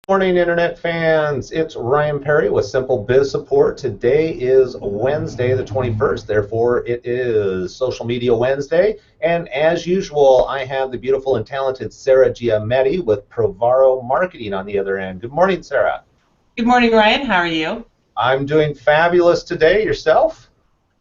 Morning, Internet fans. It's Ryan Perry with Simple Biz Support. Today is Wednesday, the 21st. Therefore, it is Social Media Wednesday. And as usual, I have the beautiful and talented Sarah Giametti with Provaro Marketing on the other end. Good morning, Sarah. Good morning, Ryan. How are you? I'm doing fabulous today. Yourself?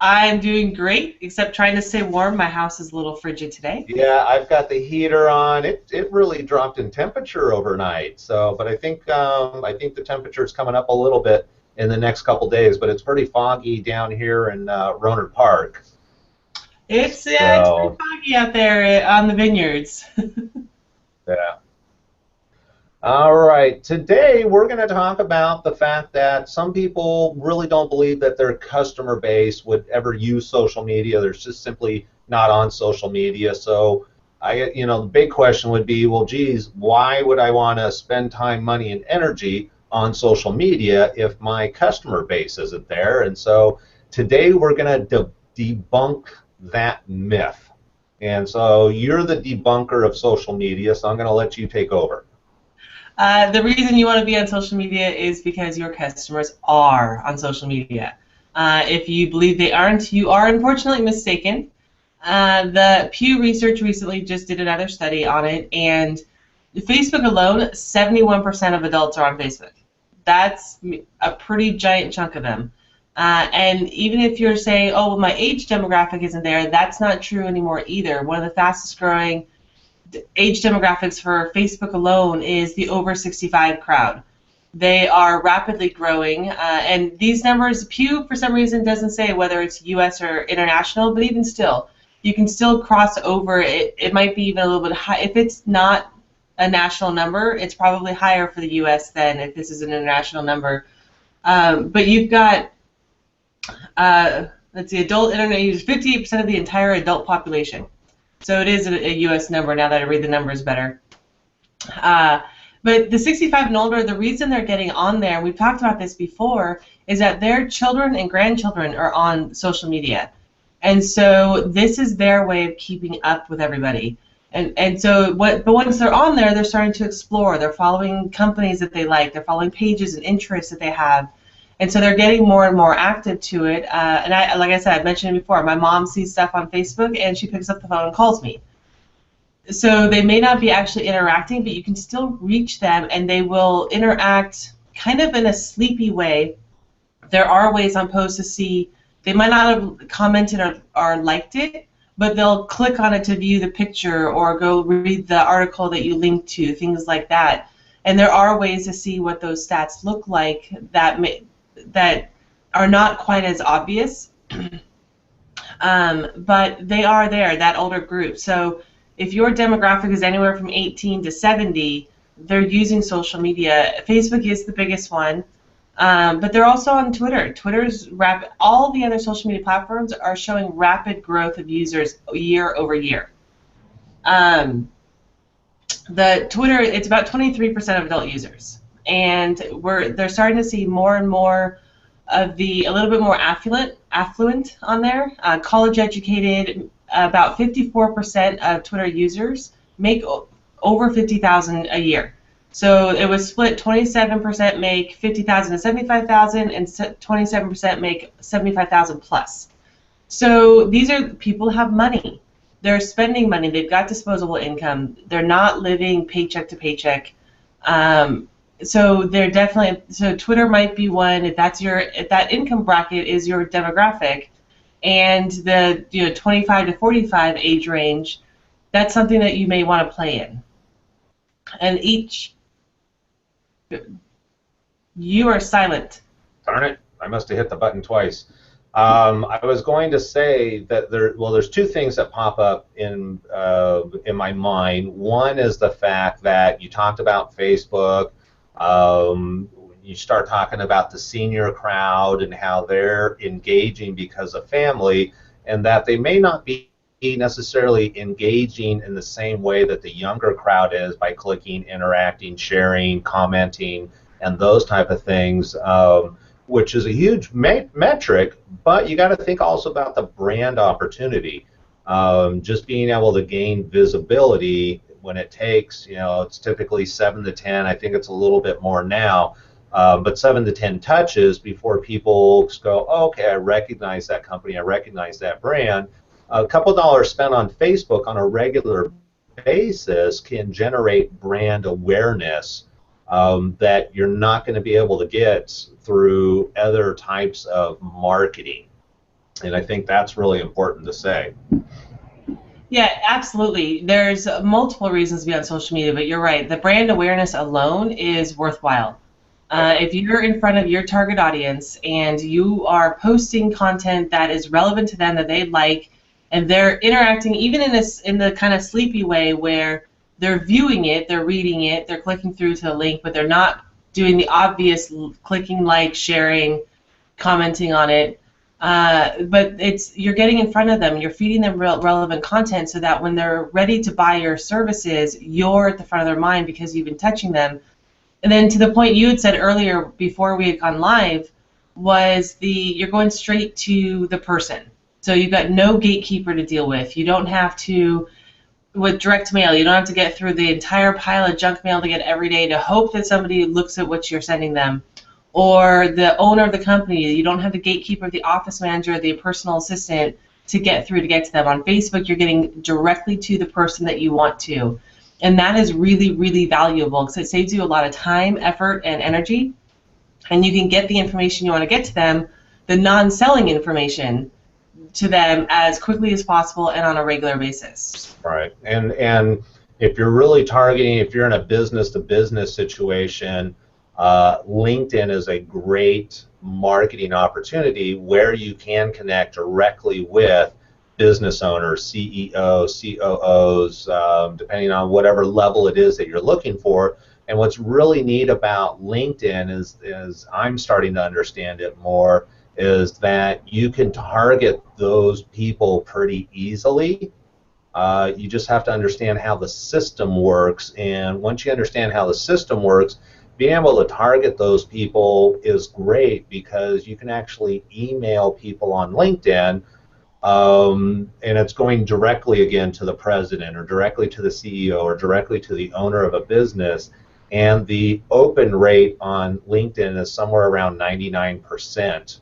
I'm doing great, except trying to stay warm. My house is a little frigid today. Yeah, I've got the heater on. It really dropped in temperature overnight. So, but I think the temperature is coming up a little bit in the next couple days. But it's pretty foggy down here in Rohnert Park. It's pretty So, foggy out there on the vineyards. yeah. All right. Today we're going to talk about the fact that some people really don't believe that their customer base would ever use social media. They're just simply not on social media. So the big question would be, well, geez, why would I want to spend time, money, and energy on social media if my customer base isn't there? And so today we're going to debunk that myth. And so you're the debunker of social media, so I'm going to let you take over. The reason you want to be on social media is because your customers are on social media. If you believe they aren't, you are unfortunately mistaken. The Pew Research recently just did another study on it, and Facebook alone, 71% of adults are on Facebook. That's a pretty giant chunk of them. And even if you're saying, oh, well, my age demographic isn't there, that's not true anymore either. One of the fastest growing age demographics for Facebook alone is the over 65 crowd. They are rapidly growing, and these numbers, Pew for some reason doesn't say whether it's U.S. or international, but even still, you can still cross over. It might be even a little bit high. If it's not a national number, it's probably higher for the U.S. than if this is an international number. But you've got, let's see, adult internet users, 58% of the entire adult population. So it is a U.S. number now that I read the numbers better. But the 65 and older, the reason they're getting on there, we've talked about this before, is that their children and grandchildren are on social media. And so this is their way of keeping up with everybody. But once they're on there, they're starting to explore. They're following companies that they like. They're following pages and interests that they have. And so they're getting more and more active to it. Like I said, I've mentioned it before, my mom sees stuff on Facebook and she picks up the phone and calls me. So they may not be actually interacting, but you can still reach them and they will interact kind of in a sleepy way. There are ways on posts to see, they might not have commented or liked it, but they'll click on it to view the picture or go read the article that you linked to, things like that. And there are ways to see what those stats look like that are not quite as obvious, but they are there, that older group. So if your demographic is anywhere from 18 to 70, they're using social media. Facebook is the biggest one, but they're also on Twitter. Twitter's rapid. All the other social media platforms are showing rapid growth of users year over year. The Twitter, it's about 23% of adult users, and they're starting to see more and more of a little bit more affluent on there. College educated, about 54% of Twitter users make over 50,000 a year. So it was split: 27% make 50,000 to 75,000, and 27% make 75,000 plus. So these are people who have money. They're spending money. They've got disposable income. They're not living paycheck to paycheck. So Twitter might be one if that income bracket is your demographic, and the 25 to 45 age range, that's something that you may want to play in. And you are silent. Darn it! I must have hit the button twice. I was going to say that there's two things that pop up in my mind. One is the fact that you talked about Facebook. You start talking about the senior crowd and how they're engaging because of family, and that they may not be necessarily engaging in the same way that the younger crowd is by clicking, interacting, sharing, commenting, and those type of things. Which is a huge metric, but you got to think also about the brand opportunity. Just being able to gain visibility when it takes, it's typically 7 to 10. I think it's a little bit more now, but 7 to 10 touches before people go, oh, okay, I recognize that company, I recognize that brand. A couple dollars spent on Facebook on a regular basis can generate brand awareness that you're not going to be able to get through other types of marketing. And I think that's really important to say. Yeah, absolutely. There's multiple reasons to be on social media, but you're right. The brand awareness alone is worthwhile. If you're in front of your target audience and you are posting content that is relevant to them, that they like, and they're interacting even in the kind of sleepy way where they're viewing it, they're reading it, they're clicking through to the link, but they're not doing the obvious clicking, like, sharing, commenting on it. But you're getting in front of them, you're feeding them relevant content so that when they're ready to buy your services, you're at the front of their mind because you've been touching them. And then to the point you had said earlier before we had gone live was you're going straight to the person. So you've got no gatekeeper to deal with. You don't have to, with direct mail, you don't have to get through the entire pile of junk mail to get every day to hope that somebody looks at what you're sending them. Or the owner of the company, you don't have the gatekeeper, the office manager, the personal assistant to get through to get to them. On Facebook, you're getting directly to the person that you want to. And that is really, really valuable because it saves you a lot of time, effort, and energy. And you can get the information you want to get to them, the non-selling information, to them as quickly as possible and on a regular basis. Right. And if you're really targeting, if you're in a business-to-business situation, LinkedIn is a great marketing opportunity where you can connect directly with business owners, CEOs, COOs, depending on whatever level it is that you're looking for. And what's really neat about LinkedIn is I'm starting to understand it more, is that you can target those people pretty easily. You just have to understand how the system works, and once you understand how the system works, being able to target those people is great because you can actually email people on LinkedIn, and it's going directly again to the president or directly to the CEO or directly to the owner of a business, and the open rate on LinkedIn is somewhere around 99%.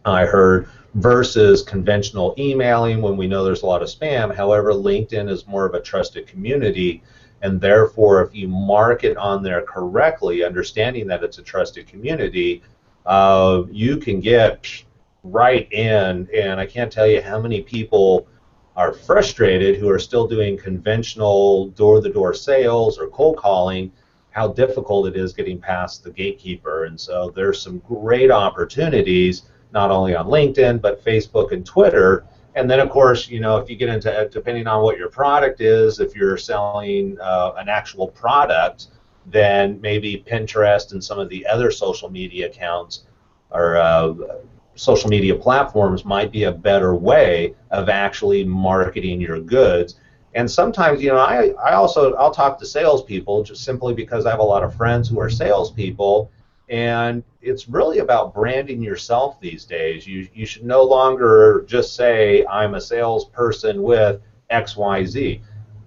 I heard, versus conventional emailing when we know there's a lot of spam. However, LinkedIn is more of a trusted community, and therefore if you market on there correctly, understanding that it's a trusted community, you can get right in, and I can't tell you how many people are frustrated who are still doing conventional door-to-door sales or cold calling, how difficult it is getting past the gatekeeper. And so there's some great opportunities not only on LinkedIn, but Facebook and Twitter. And then, of course, if you get into, depending on what your product is, if you're selling an actual product, then maybe Pinterest and some of the other social media accounts or social media platforms might be a better way of actually marketing your goods. And sometimes, I'll talk to salespeople just simply because I have a lot of friends who are salespeople. And it's really about branding yourself these days. You should no longer just say, I'm a salesperson with XYZ.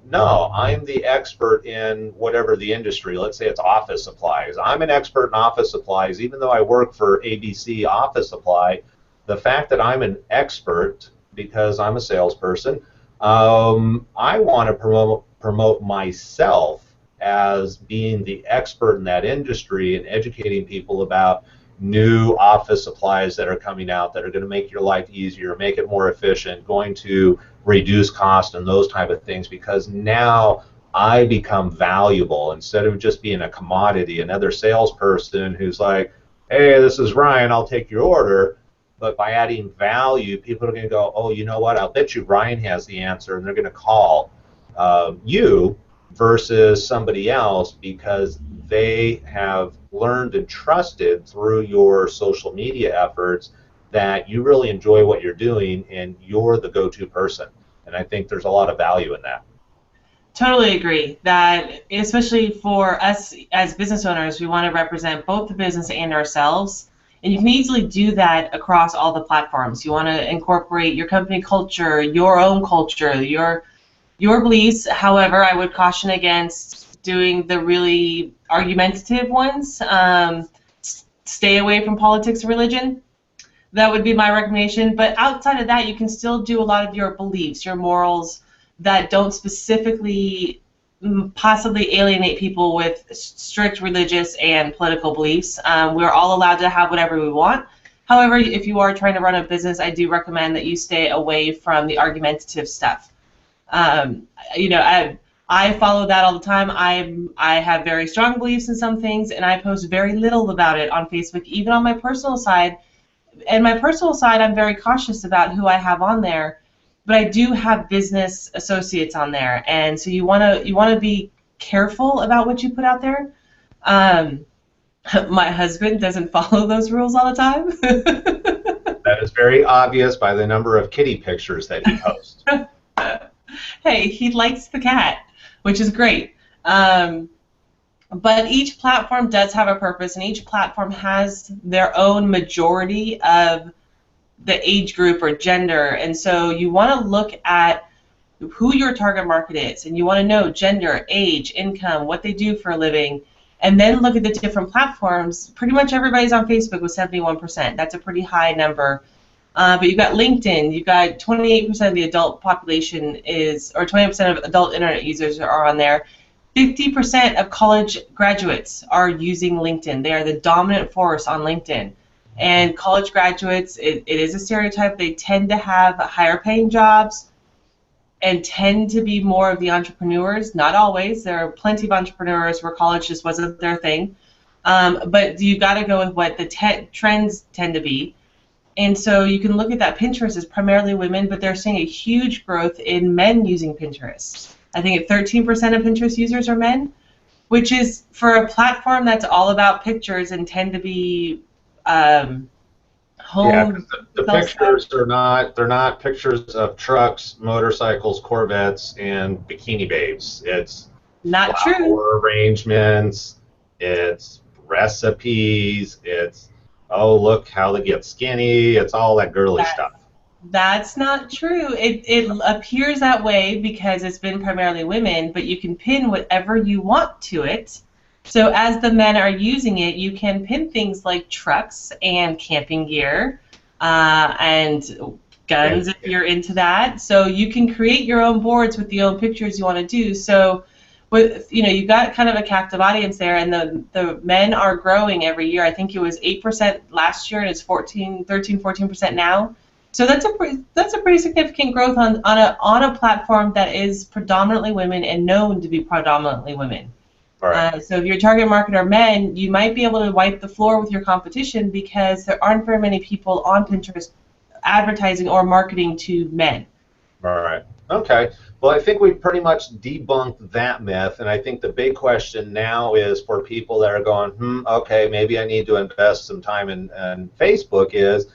No, I'm the expert in whatever the industry. Let's say it's office supplies. I'm an expert in office supplies. Even though I work for ABC Office Supply, the fact that I'm an expert because I'm a salesperson, I want to promote myself as being the expert in that industry and educating people about new office supplies that are coming out that are going to make your life easier, make it more efficient, going to reduce cost and those type of things, because now I become valuable instead of just being a commodity, another salesperson who's like, hey, this is Ryan, I'll take your order. But by adding value, people are going to go, oh, you know what, I'll bet you Ryan has the answer, and they're going to call you versus somebody else because they have learned and trusted through your social media efforts that you really enjoy what you're doing and you're the go-to person. And I think there's a lot of value in that. Totally agree that, especially for us as business owners, we want to represent both the business and ourselves. And you can easily do that across all the platforms. You want to incorporate your company culture, your own culture, your your beliefs. However, I would caution against doing the really argumentative ones. Stay away from politics and religion. That would be my recommendation. But outside of that, you can still do a lot of your beliefs, your morals that don't specifically possibly alienate people with strict religious and political beliefs. We're all allowed to have whatever we want. However, if you are trying to run a business, I do recommend that you stay away from the argumentative stuff. You know, I follow that all the time. I have very strong beliefs in some things, and I post very little about it on Facebook, even on my personal side. And my personal side, I'm very cautious about who I have on there, but I do have business associates on there, and so you wanna be careful about what you put out there. My husband doesn't follow those rules all the time. That is very obvious by the number of kitty pictures that he posts. Hey, he likes the cat, which is great. But each platform does have a purpose, and each platform has their own majority of the age group or gender. And so you want to look at who your target market is, and you want to know gender, age, income, what they do for a living, and then look at the different platforms. Pretty much everybody's on Facebook with 71%. That's a pretty high number. But you've got LinkedIn. You've got 28% of the adult population is, or 20% of adult internet users are on there. 50% of college graduates are using LinkedIn. They are the dominant force on LinkedIn. And college graduates, it is a stereotype, they tend to have higher paying jobs and tend to be more of the entrepreneurs. Not always. There are plenty of entrepreneurs where college just wasn't their thing. But you got to go with what the trends tend to be. And so you can look at that. Pinterest is primarily women, but they're seeing a huge growth in men using Pinterest. I think 13% of Pinterest users are men, which is for a platform that's all about pictures and tend to be home. Yeah, the pictures are they're not pictures of trucks, motorcycles, Corvettes, and bikini babes. It's not flower true. arrangements, it's recipes, it's, oh, look how they get skinny, it's all that girly stuff. That's not true. It appears that way because it's been primarily women, but you can pin whatever you want to it. So as the men are using it, you can pin things like trucks and camping gear and guns if you're into that. So you can create your own boards with the own pictures you want to do. So with, you know, you've got kind of a captive audience there, and the men are growing every year. I think it was 8% last year, and it's 14% now. So that's a pretty significant growth on a platform that is predominantly women and known to be predominantly women. Right. So if your target market are men, you might be able to wipe the floor with your competition because there aren't very many people on Pinterest advertising or marketing to men. All right. Okay. Well, I think we've pretty much debunked that myth, and I think the big question now is for people that are going, okay, maybe I need to invest some time in Facebook is,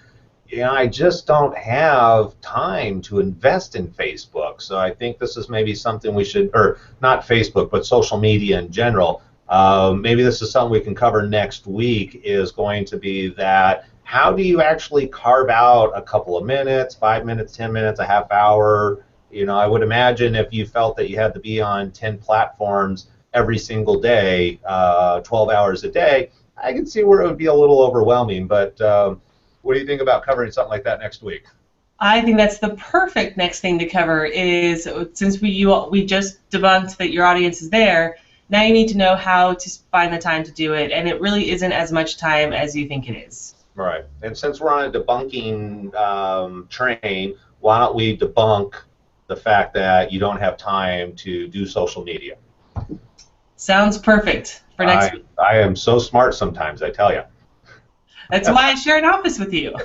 you know, I just don't have time to invest in Facebook. So I think this is maybe something we should, or not Facebook, but social media in general. Maybe this is something we can cover next week, is going to be that how do you actually carve out a couple of minutes, 5 minutes, 10 minutes, a half hour? You know, I would imagine if you felt that you had to be on 10 platforms every single day, 12 hours a day, I can see where it would be a little overwhelming, but what do you think about covering something like that next week? I think that's the perfect next thing to cover is, since we just debunked that your audience is there, now you need to know how to find the time to do it, and it really isn't as much time as you think it is. Right. And since we're on a debunking train, why don't we debunk the fact that you don't have time to do social media? Sounds perfect for next week. I am so smart sometimes, I tell you. That's why I share an office with you.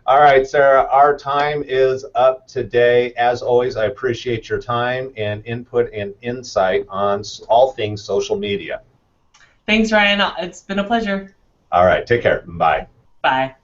All right, Sarah, our time is up today. As always, I appreciate your time and input and insight on all things social media. Thanks, Ryan. It's been a pleasure. All right, take care. Bye. Bye.